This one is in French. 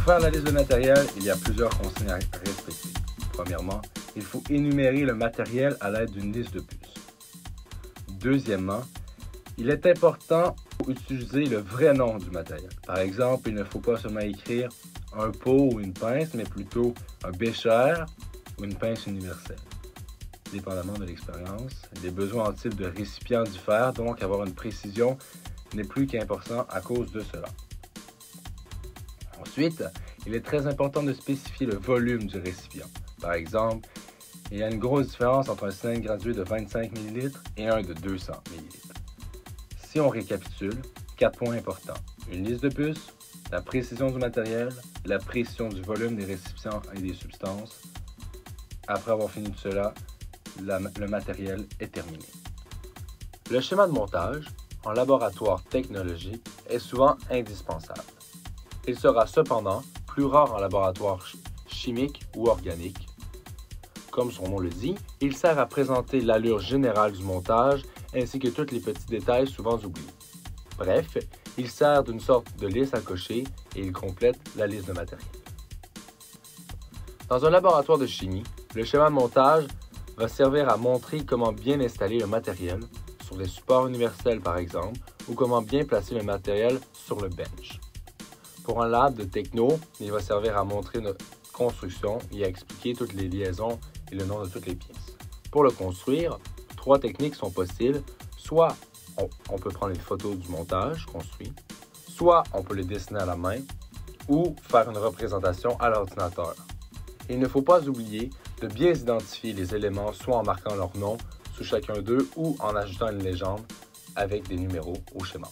faire la liste de matériel, il y a plusieurs consignes à respecter. Premièrement, il faut énumérer le matériel à l'aide d'une liste de puces. Deuxièmement, il est important d'utiliser le vrai nom du matériel. Par exemple, il ne faut pas seulement écrire un pot ou une pince, mais plutôt un bécher ou une pince universelle. Dépendamment de l'expérience, des besoins en type de récipient diffèrent, donc avoir une précision n'est plus qu'important à cause de cela. Ensuite, il est très important de spécifier le volume du récipient. Par exemple, il y a une grosse différence entre un cylindre gradué de 25 ml et un de 200 ml. Si on récapitule, 4 points importants. Une liste de puces, la précision du matériel, la précision du volume des récipients et des substances. Après avoir fini tout cela, le matériel est terminé. Le schéma de montage, en laboratoire technologique, est souvent indispensable. Il sera cependant plus rare en laboratoire chimique ou organique. Comme son nom le dit, il sert à présenter l'allure générale du montage ainsi que tous les petits détails souvent oubliés. Bref, il sert d'une sorte de liste à cocher et il complète la liste de matériel. Dans un laboratoire de chimie, le schéma de montage va servir à montrer comment bien installer le matériel, sur les supports universels par exemple, ou comment bien placer le matériel sur le bench. Pour un lab de techno, il va servir à montrer notre construction et à expliquer toutes les liaisons et le nom de toutes les pièces. Pour le construire, 3 techniques sont possibles. Soit on peut prendre une photo du montage construit, soit on peut le dessiner à la main, ou faire une représentation à l'ordinateur. Il ne faut pas oublier de bien identifier les éléments soit en marquant leur nom sous chacun d'eux ou en ajoutant une légende avec des numéros au schéma.